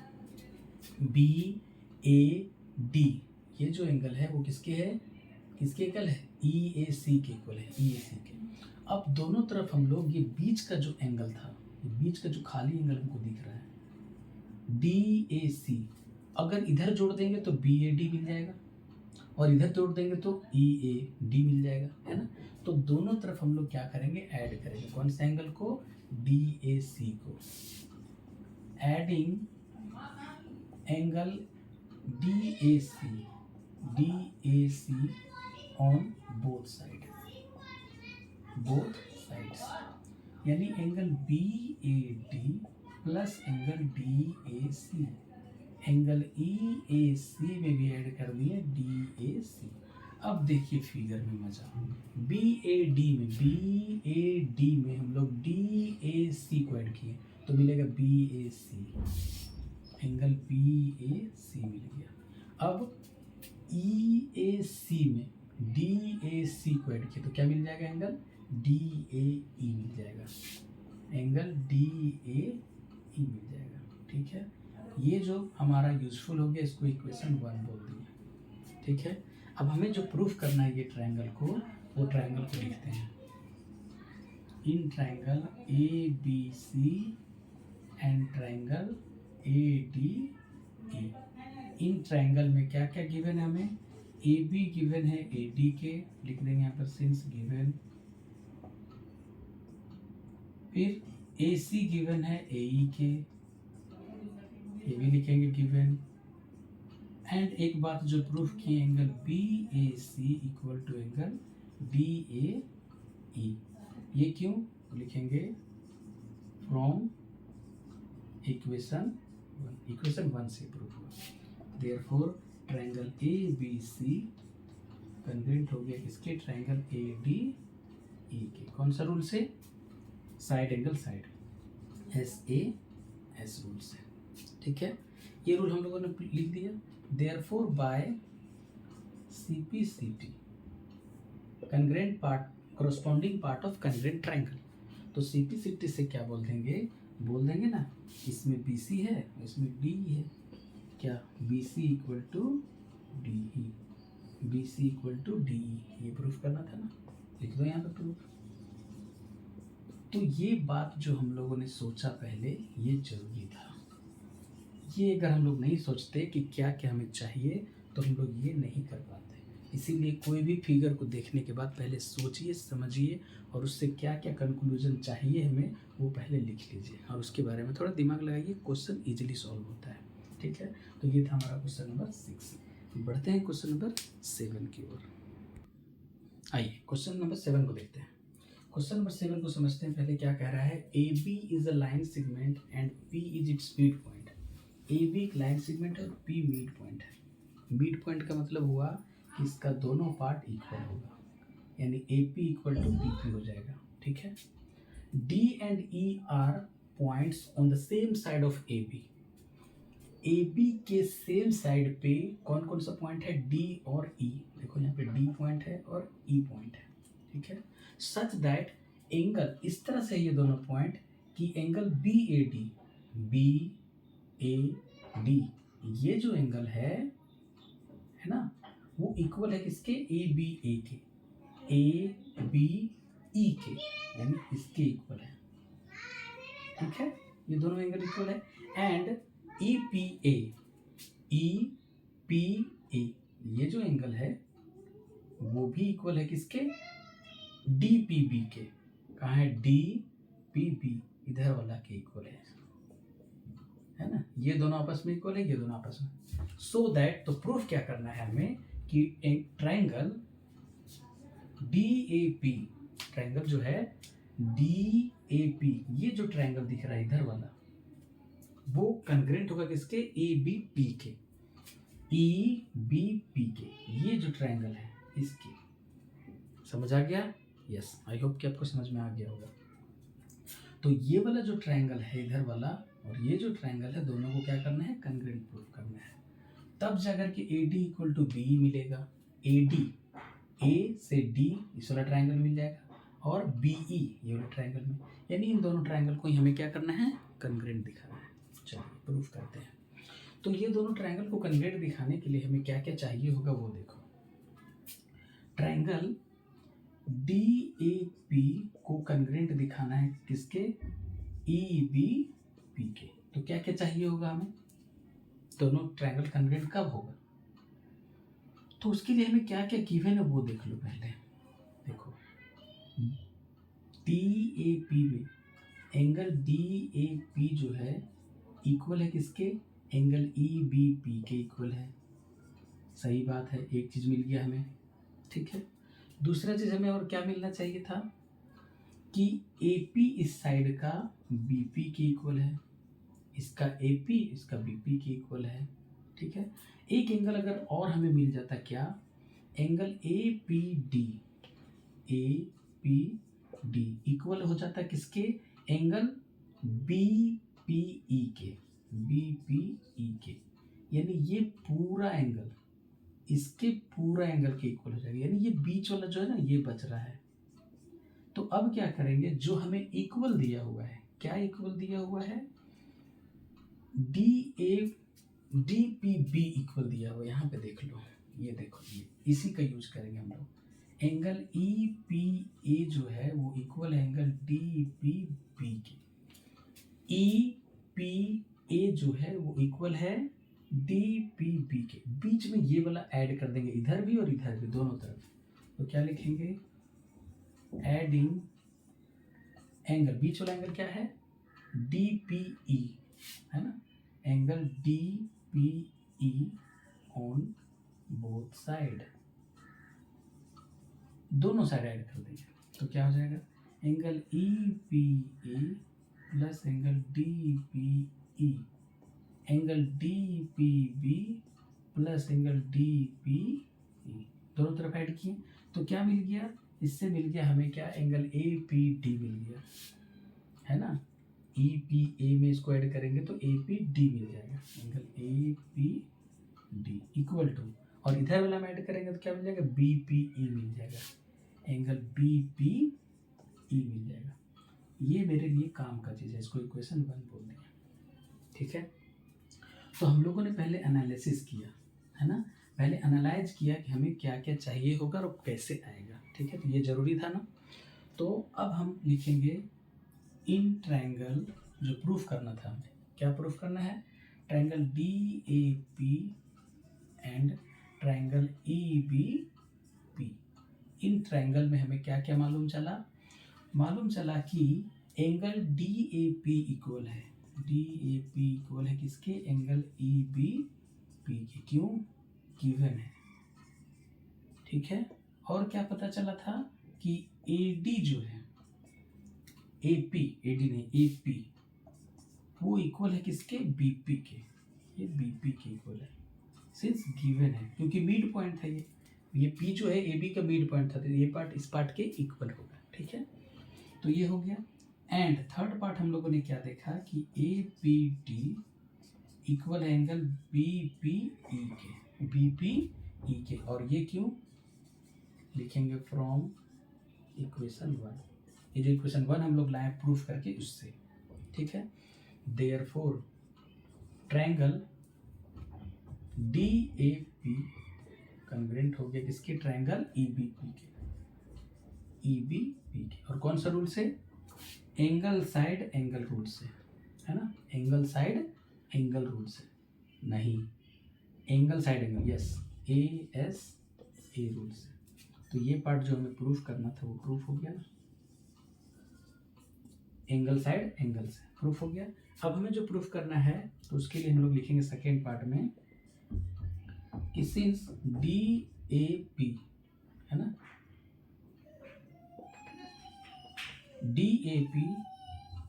बी ए डी ये जो एंगल है वो किसके इक्वल है, ई ए सी के इक्वल है, ई ए सी के। अब दोनों तरफ हम लोग ये बीच का जो एंगल था, ये बीच का जो खाली एंगल हमको दिख रहा है डी ए सी, अगर इधर जोड़ देंगे तो बी ए डी मिल जाएगा, और इधर जोड़ देंगे तो ई ए डी मिल जाएगा, है ना। तो दोनों तरफ हम लोग क्या करेंगे, ऐड करेंगे कौन से एंगल को, डी ए सी को। Adding angle D A C on both sides, यानी angle B A D plus angle D A C, angle E A C में भी ऐड कर दिए डी ए सी। अब देखिए फिगर में मजा, बी ए डी में हम लोग डी ए सी को ऐड किए तो मिलेगा B A C, angle B A सी मिल गया। अब ई ए सी में डी ए सी को ऐड किए तो क्या मिल जाएगा, एंगल डी ए ई मिल जाएगा, एंगल डी ए ई मिल जाएगा। ठीक है, ये जो हमारा यूजफुल हो गया, इसको इक्वेशन 1 बोल दिए। ठीक है, अब हमें जो प्रूफ करना है ये ट्रायंगल को, वो ट्रायंगल को लिखते हैं। In triangle A B C and triangle A D E, इन ट्रायंगल में क्या क्या गिवन है हमें, ए बी गिवन है ए डी के, लिख देंगे यहाँ पर सिंस गिवन, फिर ए सी गिवन है ए ई के, ये भी लिखेंगे गिवन, एंड एक बात जो प्रूफ किए, angle B A C equal to angle D A E. ये क्यों लिखेंगे, फ्रॉम इक्वेशन 1 से प्रूफ हुआ। Therefore triangle A B C congruent हो गया किसके, ट्रायंगल ए डी ई के। कौन सा रूल से, side angle side, S A S rule से। ठीक है, ये रूल हम लोगों ने लिख दिया। Therefore by CPCT congruent part, corresponding part of congruent triangle, तो CPCT से क्या बोल देंगे ना, इसमें BC है, इसमें DE है, क्या BC equal to DE, BC equal to DE, ये प्रूफ करना था ना, लिख दो यहाँ पे प्रूफ। तो ये बात जो हम लोगों ने सोचा पहले, ये जरूरी था। ये अगर हम लोग नहीं सोचते कि क्या क्या हमें चाहिए तो हम लोग ये नहीं कर पाते। इसीलिए कोई भी फिगर को देखने के बाद पहले सोचिए, समझिए, और उससे क्या क्या कंक्लूजन चाहिए हमें वो पहले लिख लीजिए, और उसके बारे में थोड़ा दिमाग लगाइए, क्वेश्चन इजीली सॉल्व होता है। ठीक है, तो ये था हमारा क्वेश्चन नंबर 6। बढ़ते हैं क्वेश्चन नंबर 7 की ओर। आइए क्वेश्चन नंबर 7 को देखते हैं। क्वेश्चन नंबर 7 को समझते हैं पहले। क्या कह रहा है, A B is a line segment and P is its mid point. A B एक लाइन सेगमेंट है और पी मिड पॉइंट है। मिड पॉइंट का मतलब हुआ कि इसका दोनों पार्ट इक्वल होगा, यानी A P equal to B P हो जाएगा। ठीक है, D and E are points on the same side of A B. A B के सेम साइड पे कौन कौन सा पॉइंट है, डी और ई। देखो यहाँ पे डी पॉइंट है और ई पॉइंट है। ठीक है, सच दैट एंगल, इस तरह से ये दोनों पॉइंट कि एंगल बी ए डी, ये जो एंगल है ना, वो इक्वल है किसके, ए बी ए के, ए बी ई के, यानी इसके इक्वल है। ठीक है, ये दोनों एंगल इक्वल है। एंड ई पी ए, ये जो एंगल है वो भी इक्वल है किसके, डी पी बी के। कहाँ है, डी पी बी, इधर वाला के इक्वल है ना, ये दोनों आपस में इक्वल है, ये दोनों आपस में। सो दैट, तो प्रूफ क्या करना है हमें कि एक triangle D A P, triangle जो है डी ए पी, ये जो ट्रायंगल दिख रहा है इधर वाला, वो कन्ग्रुएंट होगा किसके, ए बी पी के, ई बी पी के, ये जो ट्रायंगल है इसके। समझ आ गया? यस, आई होप कि आपको समझ में आ गया होगा। तो ये वाला जो ट्रायंगल है इधर वाला और ये जो ट्रायंगल है, दोनों को क्या करना है, कन्ग्रुएंट प्रूफ करना है। तब जाकर के A D equal to B मिलेगा। ए डी, ए से डी इस वाला ट्रायंगल मिल जाएगा, और बी ई ये वाला ट्रायंगल में, यानी इन दोनों ट्रायंगल को हमें क्या करना है, कन्ग्रुएंट दिखाना है। चलिए प्रूफ करते हैं। तो ये दोनों ट्रायंगल को कन्ग्रुएंट दिखाने के लिए हमें क्या क्या चाहिए होगा वो देखो। ट्रायंगल डी ए पी को कन्ग्रुएंट दिखाना है किसके, ई बी पी के। तो क्या क्या चाहिए होगा हमें, दोनों ट्रायंगल कन्ग्रुएंट कब होगा, तो उसके लिए हमें क्या क्या गिवन है वो देख लो पहले। देखो डी ए पी में एंगल डी ए पी जो है इक्वल है किसके, एंगल ई बी पी के इक्वल है। सही बात है, एक चीज मिल गया हमें। ठीक है, दूसरा चीज हमें और क्या मिलना चाहिए था कि ए पी इस साइड का बी पी के इक्वल है, इसका ए पी इसका बी पी के इक्वल है। ठीक है, एक एंगल अगर और हमें मिल जाता, क्या, angle A P D equal हो जाता है किसके, एंगल बी पी ई के, यानी ये पूरा एंगल इसके पूरा एंगल के इक्वल हो जाएगा, यानी ये बीच वाला जो है ना ये बच रहा है। तो अब क्या करेंगे, जो हमें इक्वल दिया हुआ है, क्या इक्वल दिया हुआ है, डी पी बी इक्वल दिया हुआ है, यहाँ पे देख लो, ये देखो, ये इसी का यूज करेंगे हम लोग। एंगल ई पी ए जो है वो इक्वल है एंगल डी पी बी के, ई पी ए जो है वो इक्वल है डी पी बी के, बीच में ये वाला ऐड कर देंगे, इधर भी और इधर भी, दोनों तरफ। तो क्या लिखेंगे, एडिंग एंगल, बीच वाला एंगल क्या है, डी पी ई, है ना, angle D P E on both side, दोनों साइड ऐड कर देंगे। तो क्या हो जाएगा, angle E P A plus angle D P E, angle D P B plus angle D P E, दोनों तरफ ऐड किए। तो क्या मिल गया, इससे मिल गया हमें क्या, एंगल ए पी डी मिल गया, है ना। ई पी ए में इसको ऐड करेंगे तो ए पी डी मिल जाएगा, angle A P D equal to, और इधर वाला में ऐड करेंगे तो क्या मिल जाएगा, बी पी ई मिल जाएगा, एंगल बी पी ई मिल जाएगा। ये मेरे लिए काम का चीज़ है, इसको इक्वेशन 1 बोल दिया, ठीक है। तो हम लोगों ने पहले एनालिसिस किया, है ना, पहले एनालाइज किया कि हमें क्या क्या चाहिए होगा और कैसे आएगा, ठीक है। तो ये ज़रूरी था ना। तो अब हम लिखेंगे इन ट्रायंगल, जो प्रूफ करना था हमें, क्या प्रूफ करना है, triangle D A P and triangle E B P. इन ट्रायंगल में हमें क्या क्या मालूम चला कि angle D A P equal है, डी ए पी इक्वल है किसके, एंगल ई बी पी के, क्यों, गिवन है, ठीक है। और क्या पता चला था कि ए डी जो है, ए पी, ए डी नहीं, ए पी, वो इक्वल है किसके, बी पी के, ये बी पी के इक्वल है, सिंस गिवन है, क्योंकि मिड पॉइंट था ये पी जो है ए बी का मिड पॉइंट था, तो ये पार्ट इस पार्ट के इक्वल होगा, ठीक है। तो ये हो गया। एंड थर्ड पार्ट हम लोगों ने क्या देखा कि A P D equal angle B P E के, बी पी ई के, और ये क्यों लिखेंगे, फ्रॉम इक्वेशन 1, ये जो इक्वेशन 1 हम लोग लाए प्रूफ करके उससे, ठीक है। Therefore triangle D A P congruent हो गया किसके, ट्रायंगल ई बी पी के, ई बी पी के, और कौन सा रूल से, एंगल साइड एंगल रूल से, है ना, एंगल साइड एंगल रूल से, नहीं, angle side angle, yes, A S a rule से। तो ये पार्ट जो हमें प्रूफ करना था वो प्रूफ हो गया ना, एंगल साइड एंगल से प्रूफ हो गया। अब हमें जो प्रूफ करना है तो उसके लिए हम लोग लिखेंगे सेकेंड पार्ट में कि सिंस डी ए पी, है ना, डी ए पी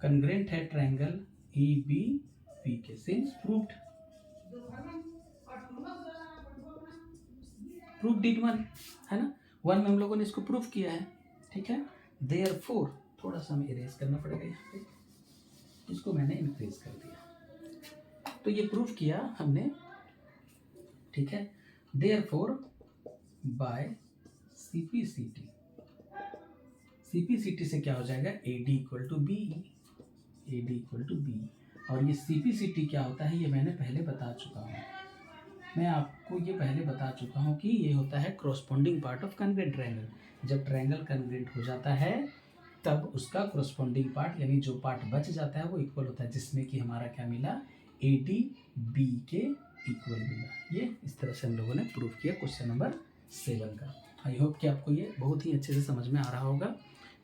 कन्ग्रेंट है ट्रायंगल ई बी पी के, सिंस प्रूव्ड, प्रूफ डिड 1, है ना, 1 में हम लोगों ने इसको प्रूफ किया है, ठीक है। देयरफॉर, थोड़ा सा हमें इरेज करना पड़ेगा यहाँ पे, इसको मैंने इंक्रीज कर दिया, तो ये प्रूफ किया हमने, ठीक है। देयरफॉर बाय सीपीसीटी, सीपीसीटी से क्या हो जाएगा, A D equal to B, A D equal to B, और ये सीपीसीटी क्या होता है ये मैंने पहले बता चुका हूँ, मैं आपको ये पहले बता चुका हूँ कि ये होता है corresponding part of congruent triangle. जब ट्रायंगल कन्ग्रेंट हो जाता है तब उसका क्रॉसपोंडिंग पार्ट, यानी जो पार्ट बच जाता है वो इक्वल होता है, जिसमें कि हमारा क्या मिला, ए डी बी के इक्वल मिला। ये इस तरह से हम लोगों ने प्रूफ किया क्वेश्चन नंबर 7 का। आई होप कि आपको ये बहुत ही अच्छे से समझ में आ रहा होगा।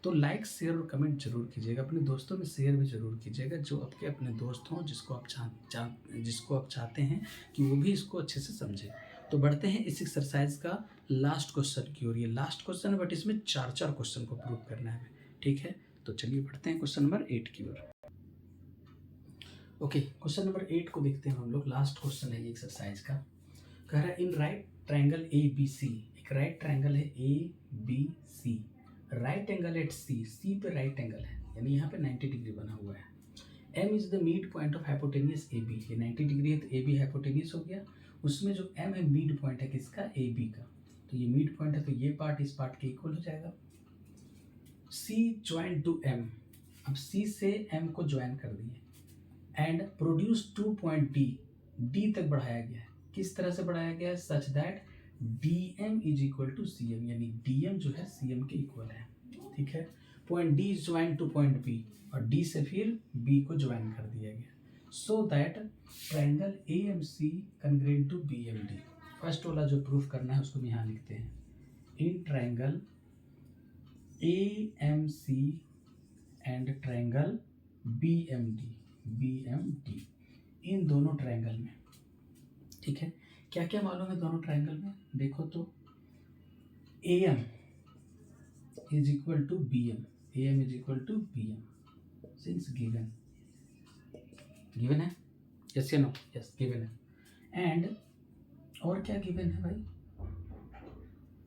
तो लाइक, शेयर और कमेंट जरूर कीजिएगा, अपने दोस्तों में शेयर भी जरूर कीजिएगा, जो आपके अपने दोस्त हों जिसको आप चाहते हैं कि वो भी इसको अच्छे से समझे। तो बढ़ते हैं इस एक्सरसाइज का लास्ट क्वेश्चन की ओर। ये लास्ट क्वेश्चन है बट इसमें 4 क्वेश्चन को प्रूव करना है, ठीक है। तो चलिए बढ़ते हैं क्वेश्चन नंबर 8 की ओर। ओके, क्वेश्चन नंबर 8 को देखते हैं हम लोग, लास्ट क्वेश्चन है ये एक्सरसाइज का। कह रहा है in right triangle A B C एक राइट ट्रायंगल है A B C, right angle at C, C पे राइट एंगल है यानी यहाँ पे 90 डिग्री बना हुआ है। M is the mid point of hypotenuse A B, ये 90 डिग्री है तो ए बी हाइपोटेनियस हो गया। उसमें जो एम है मिड पॉइंट है किसका, ए बी का, तो ये मिड पॉइंट है तो ये पार्ट इस पार्ट के इक्वल हो जाएगा। सी ज्वाइन टू एम, अब सी से एम को ज्वाइन कर दिए and produce two point D, D तक बढ़ाया गया है। किस तरह से बढ़ाया गया है, such that D M is equal to C M, यानी डी एम जो है सी एम के इक्वल है। ठीक है, point D is join to point B और डी से फिर बी को ज्वाइन कर दिया गया so that triangle A M C congruent to B M D. First वाला जो प्रूफ करना है उसको हम यहाँ लिखते हैं, in triangle A M C and triangle B M D, इन दोनों ट्रायंगल में। ठीक है, क्या क्या मालूम है दोनों ट्रायंगल में, देखो तो A M is equal to B M, A M is equal to B M since given है, यस या नो, यस गिवन है। एंड और क्या गिवन है भाई,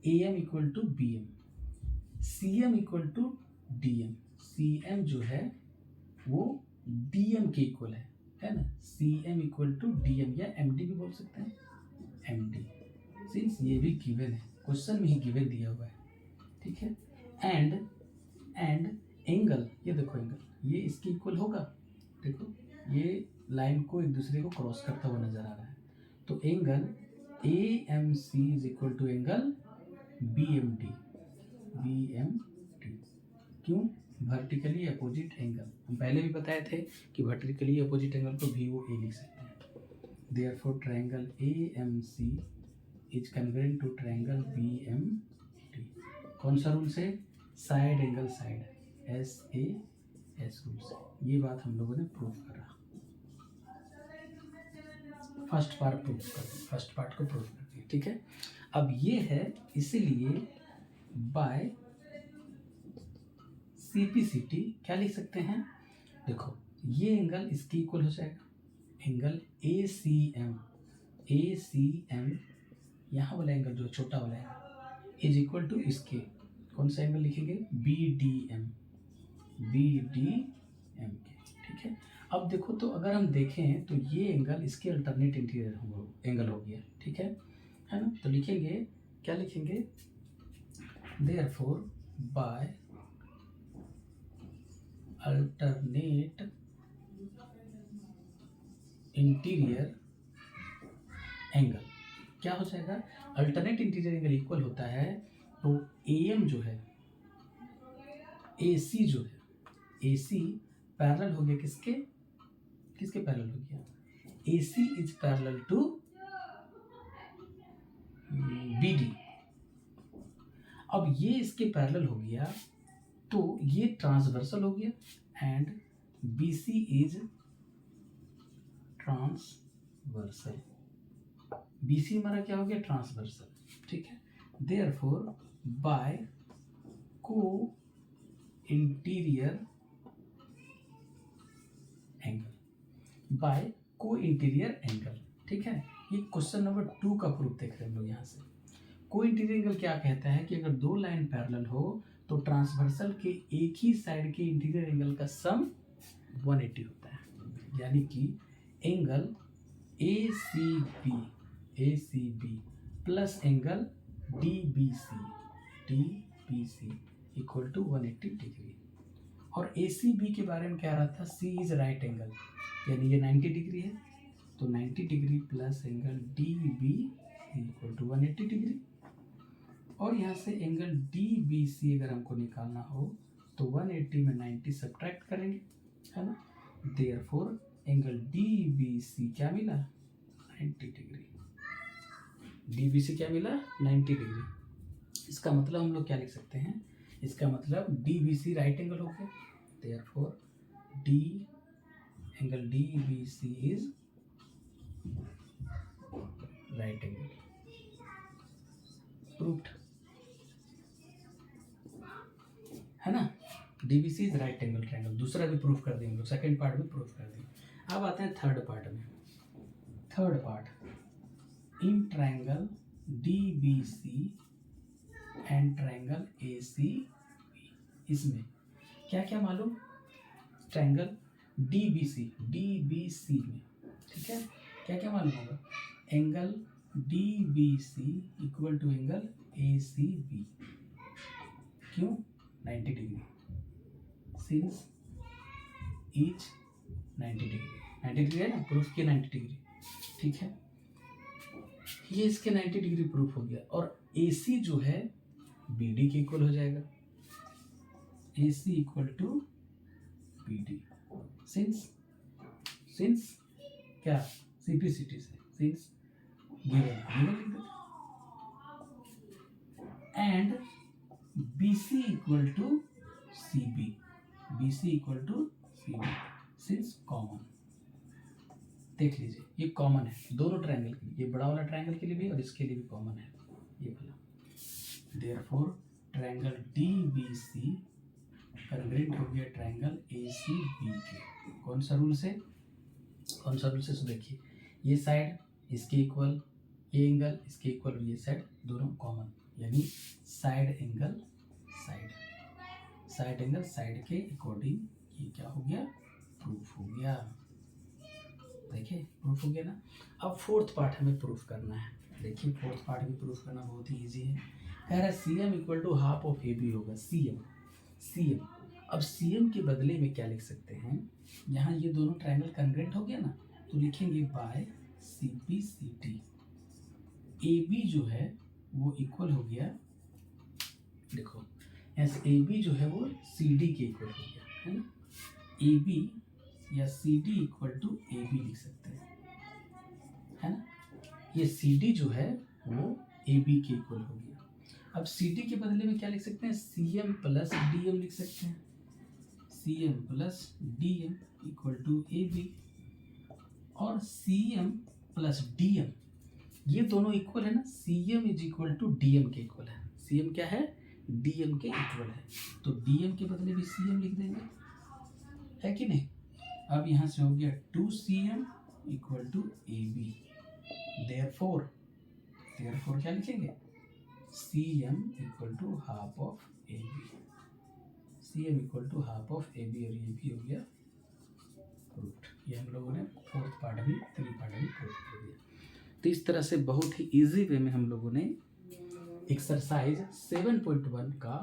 A M equal to B M, C M equal to D M, C M जो है वो डी एम के इक्वल है ना, C M equal to D M या एम डी भी बोल सकते हैं, एम डी, सिंस ये भी गिवन है, क्वेश्चन में ही गिवन दिया हुआ है। ठीक है, एंड एंगल, ये देखो एंगल ये इसके इक्वल होगा, देखो ये लाइन को एक दूसरे को क्रॉस करता हुआ नजर आ रहा है, तो angle A M C is equal to angle B M D, क्यों, वर्टिकली अपोजिट एंगल, हम पहले भी बताए थे कि वर्टिकली अपोजिट एंगल को भी वो ए लिख सकते हैं। Therefore triangle A M C is congruent to triangle B M D, कौन सा रूल से, side angle side, S A S rule से। ये बात हम लोगों ने प्रूव करा, फर्स्ट पार्ट प्रूफ कर दिया, फर्स्ट पार्ट को प्रूफ कर दिया। ठीक है, अब ये है इसीलिए बाय सीपीसीटी क्या लिख सकते हैं, देखो ये एंगल इसके इक्वल हो जाएगा, एंगल ए सी एम, यहाँ वाला एंगल जो छोटा वाला है इज इक्वल टू इसके, कौन सा एंगल लिखेंगे, बी डी एम के। ठीक है, अब देखो तो अगर हम देखें तो ये एंगल इसके अल्टरनेट इंटीरियर एंगल हो गया। ठीक है ना, तो लिखेंगे, क्या लिखेंगे, therefore by alternate interior angle क्या हो जाएगा, अल्टरनेट इंटीरियर एंगल इक्वल होता है तो ए एम जो है, ए सी जो है, ए सी पैरेलल हो गया किसके पैरेलल हो गया, A C is parallel to B D. अब ये इसके पैरेलल हो गया तो ये ट्रांसवर्सल हो गया and B C is transversal, B C हमारा क्या हो गया, ट्रांसवर्सल। ठीक है, therefore by co interior angle, ठीक है, ये क्वेश्चन नंबर 2 का प्रूफ देख रहे हैं हम लोग यहाँ से। को इंटीरियर एंगल क्या कहता है कि अगर दो लाइन पैरेलल हो तो ट्रांसवर्सल के एक ही साइड के इंटीरियर एंगल का सम 180 होता है, यानी कि angle A C B plus angle D B C equal to 180 degree. और ए सी बी के बारे में क्या रहा था, सी इज राइट एंगल, यानी ये 90 डिग्री है तो 90 degree plus angle D B equal to 180 degree. और यहाँ से एंगल डी बी सी अगर हमको निकालना हो तो 180 में 90 सब्ट्रैक्ट करेंगे, है ना, therefore angle D B C क्या मिला, 90 डिग्री, डी बी सी क्या मिला, 90 डिग्री। इसका मतलब हम लोग क्या लिख सकते हैं, इसका मतलब D B C right angle हो गया, therefore angle D B C is right angle, proved, है ना, DBC is right angle triangle. दूसरा भी प्रूफ कर देंगे, सेकंड पार्ट भी प्रूफ कर देंगे। अब आते हैं थर्ड पार्ट में। Third part, in triangle DBC and triangle AC इसमें क्या क्या मालूम, ट्रायंगल DBC में, ठीक है, क्या क्या मालूम होगा, angle DBC equal to angle ACB, क्यों 90 degree, since each 90 degree, 90 degree है ना, प्रूफ किया 90 डिग्री, ठीक है, ये इसके 90 डिग्री प्रूफ हो गया। और AC जो है BD के इक्वल हो जाएगा, AC equal to BD, since क्या सिंप्लिसिटी से, since given and BC equal to CB, BC equal to CB, since common, देख लीजिए ये कॉमन है दोनों ट्रायंगल के लिए, ये बड़ा वाला ट्रायंगल के लिए भी और इसके लिए भी कॉमन है ये वाला। देयरफॉर ट्रायंगल DBC कॉन्ग्रुएंट हो गया ट्रायंगल ACB के, कौन सा रूल से, तो देखिए ये साइड इसके इक्वल, ये एंगल इसके इक्वल और ये साइड दोनों कॉमन, यानी साइड एंगल साइड के अकॉर्डिंग ये क्या हो गया, प्रूफ हो गया, देखिए प्रूफ हो गया ना। अब फोर्थ पार्ट हमें प्रूफ करना है, देखिए फोर्थ पार्ट भी प्रूफ करना बहुत ही इजी है, कह रहा है CM equal to half of AB होगा, CM। अब CM के बदले में क्या लिख सकते हैं, यहाँ ये दोनों ट्रायंगल कॉन्ग्रुएंट हो गया ना, तो लिखेंगे बाय CPCT, AB जो है वो इक्वल हो गया, देखो यहाँ से AB जो है वो CD के इक्वल हो गया, है ना, AB या CD इक्वल टू AB लिख सकते हैं, है ना, ये CD जो है वो AB के इक्वल हो गया। अब CD के बदले में क्या लिख सकते हैं, CM प्लस DM लिख सकते हैं, CM plus DM equal to AB, और CM प्लस DM ये दोनों इक्वल है ना, CM is equal to DM के इक्वल है, CM क्या है, DM के इक्वल है, तो DM के बदले भी CM लिख देंगे, है कि नहीं। अब यहाँ से हो गया 2CM equal to AB, therefore क्या लिखेंगे, CM equal to half of AB, CM equal to half of AB, और ये भी हो गया प्रूफ। ये हम लोगों ने फोर्थ पार्ट भी, थ्री पार्ट भी प्रूफ कर दिया। तो इस तरह से बहुत ही इजी वे में हम लोगों ने एक्सरसाइज 7.1 का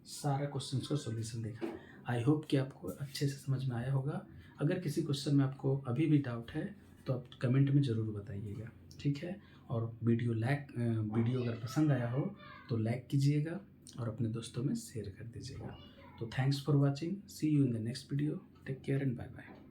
सारा क्वेश्चन का सॉल्यूशन देखा। आई होप कि आपको अच्छे से समझ में आया होगा। अगर किसी क्वेश्चन में आपको अभी भी डाउट है तो आप कमेंट में ज़रूर बताइएगा, ठीक है। और वीडियो अगर पसंद आया हो तो लाइक कीजिएगा और अपने दोस्तों में शेयर कर दीजिएगा। तो thanks for watching, see you in the next video, take care and bye bye.